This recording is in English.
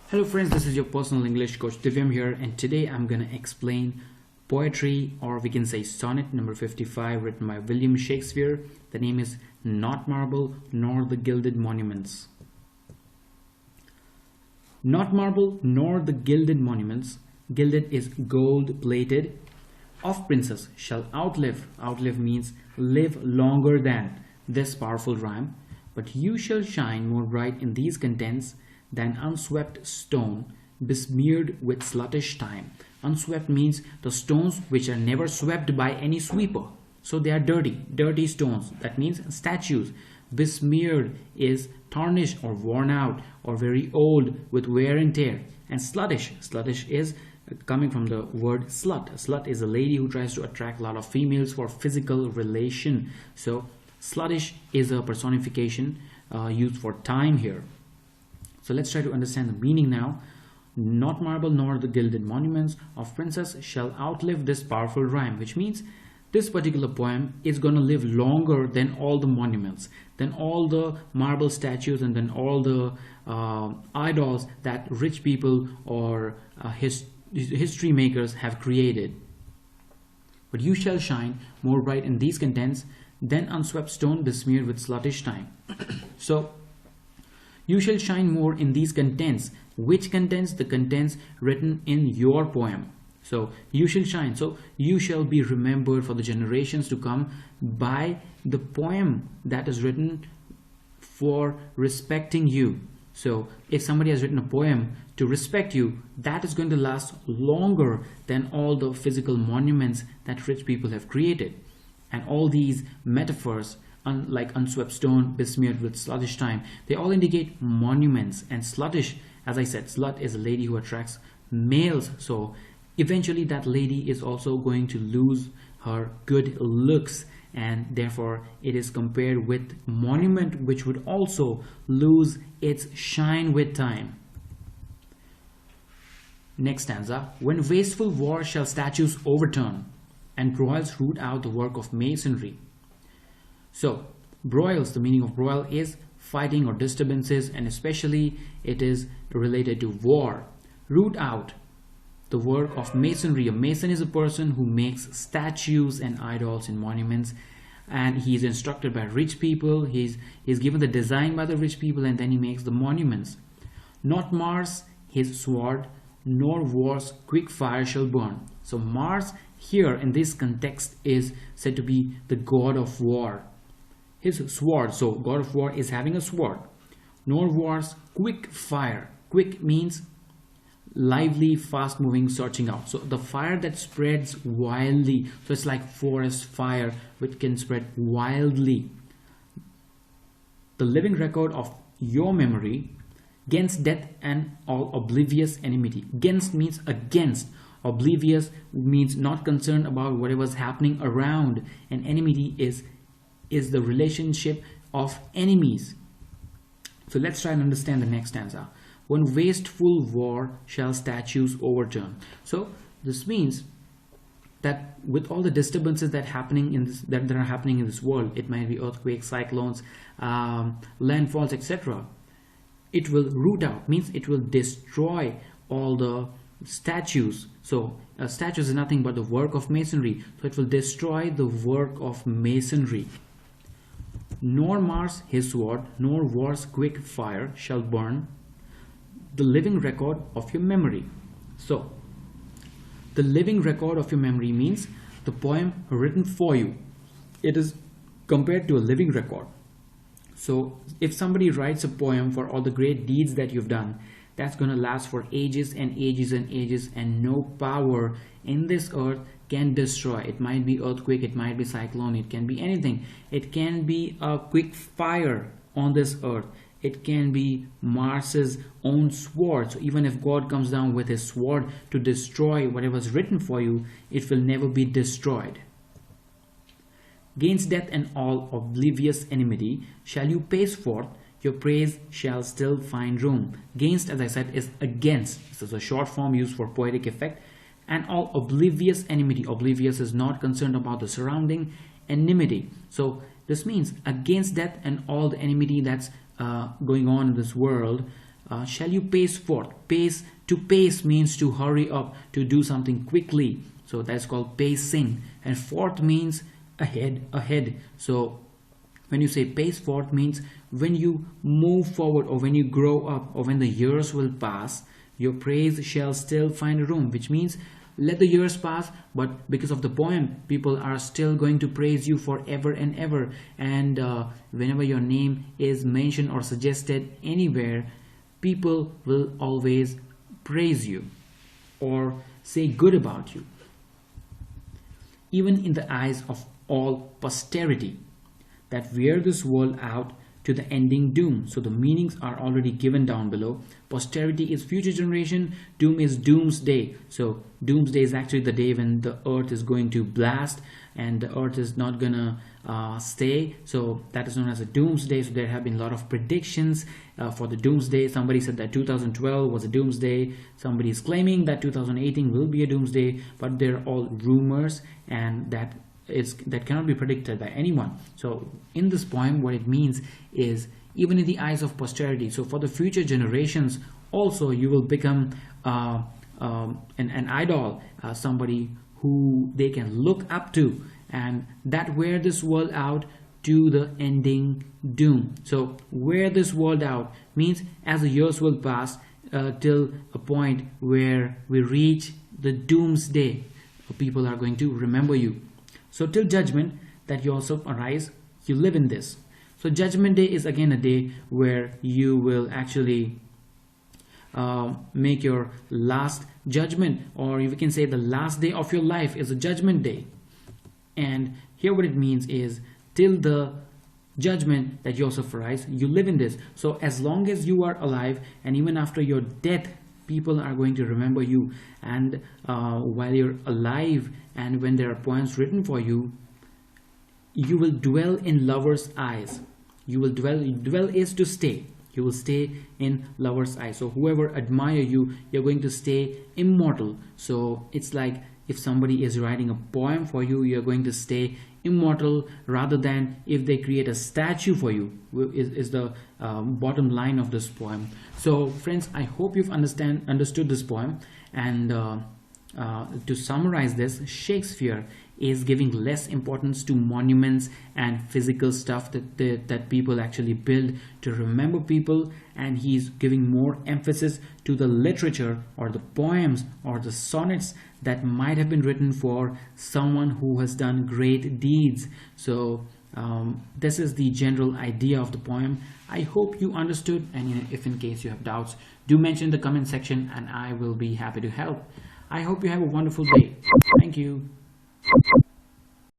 Hello friends, this is your personal English coach Divyam here, and today I'm going to explain poetry, or we can say sonnet number 55, written by William Shakespeare. The name is Not Marble Nor the Gilded Monuments. Not marble nor the gilded monuments, gilded is gold plated, of princes shall outlive means live longer than, this powerful rhyme, but you shall shine more bright in these contents than unswept stone besmeared with sluttish time. Unswept means the stones which are never swept by any sweeper, so they are dirty stones. That means statues. Besmeared is tarnished or worn out or very old with wear and tear. And sluttish is coming from the word slut. A slut is a lady who tries to attract a lot of females for physical relation. So sluttish is a personification used for time here. So let's try to understand the meaning now. Not marble nor the gilded monuments of princes shall outlive this powerful rhyme, which means this particular poem is going to live longer than all the monuments, than all the marble statues, and then all the idols that rich people or history makers have created. But you shall shine more bright in these contents than unswept stone besmeared with sluttish time. So you shall shine more in these contents. Which contents? The contents written in your poem. So you shall shine. So you shall be remembered for the generations to come by the poem that is written for respecting you. So if somebody has written a poem to respect you, that is going to last longer than all the physical monuments that rich people have created. And all these metaphors, like unswept stone besmeared with sluttish time, they all indicate monuments. And sluttish, as I said, slut is a lady who attracts males, so eventually that lady is also going to lose her good looks, and therefore it is compared with monument, which would also lose its shine with time. Next stanza. When wasteful war shall statues overturn and broils root out the work of masonry. So broils, the meaning of broil is fighting or disturbances, and especially it is related to war. Root out the work of masonry. A mason is a person who makes statues and idols and monuments, and he is instructed by rich people. He's given the design by the rich people, and then he makes the monuments. Not Mars his sword, nor war's quick fire shall burn. So Mars here in this context is said to be the god of war. His sword, so god of war is having a sword. Nor war's quick fire. Quick means lively, fast moving, searching out. So the fire that spreads wildly, so it's like forest fire which can spread wildly. The living record of your memory against death and all oblivious enmity. Against means against. Oblivious means not concerned about whatever's happening around, and enmity is the relationship of enemies. So let's try and understand the next stanza. When wasteful war shall statues overturn. So this means that with all the disturbances that are happening in this world, it might be earthquakes, cyclones, landfalls, etc. It will root out, means it will destroy all the statues. So statues is nothing but the work of masonry, so it will destroy the work of masonry. Nor Mars his sword, nor war's quick fire shall burn the living record of your memory. So the living record of your memory means the poem written for you. It is compared to a living record. So if somebody writes a poem for all the great deeds that you've done, that's going to last for ages and ages and ages, and no power in this earth can destroy. It might be earthquake, it might be cyclone, it can be anything. It can be a quick fire on this earth. It can be Mars's own sword. So even if God comes down with his sword to destroy whatever's written for you, it will never be destroyed. Against death and all oblivious enmity shall you pace forth, your praise shall still find room. Against, as I said, is against. This is a short form used for poetic effect. And all oblivious enmity. Oblivious is not concerned about the surrounding enmity. So this means against death and all the enmity that's going on in this world, Shall you pace forth? Pace means to hurry up, to do something quickly. So that's called pacing. And forth means ahead. So when you say pace forth means when you move forward, or when you grow up, or when the years will pass, your praise shall still find room, which means let the years pass, but because of the poem, people are still going to praise you forever and ever. And whenever your name is mentioned or suggested anywhere, people will always praise you or say good about you, even in the eyes of all posterity that wear this world out to the ending doom. So the meanings are already given down below. Posterity is future generation, doom is doomsday. So doomsday is actually the day when the earth is going to blast and the earth is not gonna stay. So that is known as a doomsday. So there have been a lot of predictions for the doomsday. Somebody said that 2012 was a doomsday. Somebody is claiming that 2018 will be a doomsday, but they're all rumors, and that cannot be predicted by anyone. So in this poem, what it means is even in the eyes of posterity, so for the future generations also, you will become an idol, somebody who they can look up to, and that wear this world out to the ending doom. So wear this world out means as the years will pass till a point where we reach the doomsday, people are going to remember you. So till judgment that you also arise, you live in this. So judgment day is again a day where you will actually make your last judgment, or you can say the last day of your life is a judgment day. And here what it means is till the judgment that you also arise, you live in this. So as long as you are alive, and even after your death, people are going to remember you. And while you're alive, and when there are poems written for you, you will dwell in lovers' eyes. You will dwell is to stay. You will stay in lovers' eyes. So whoever admire you, you're going to stay immortal. So it's like if somebody is writing a poem for you, you're going to stay immortal, rather than if they create a statue for you, is the bottom line of this poem. So friends, I hope you've understood this poem. And to summarize this, Shakespeare is giving less importance to monuments and physical stuff that people actually build to remember people, and he's giving more emphasis to the literature or the poems or the sonnets that might have been written for someone who has done great deeds. So this is the general idea of the poem. I hope you understood, and if in case you have doubts, do mention in the comment section and I will be happy to help. I hope you have a wonderful day. Thank you.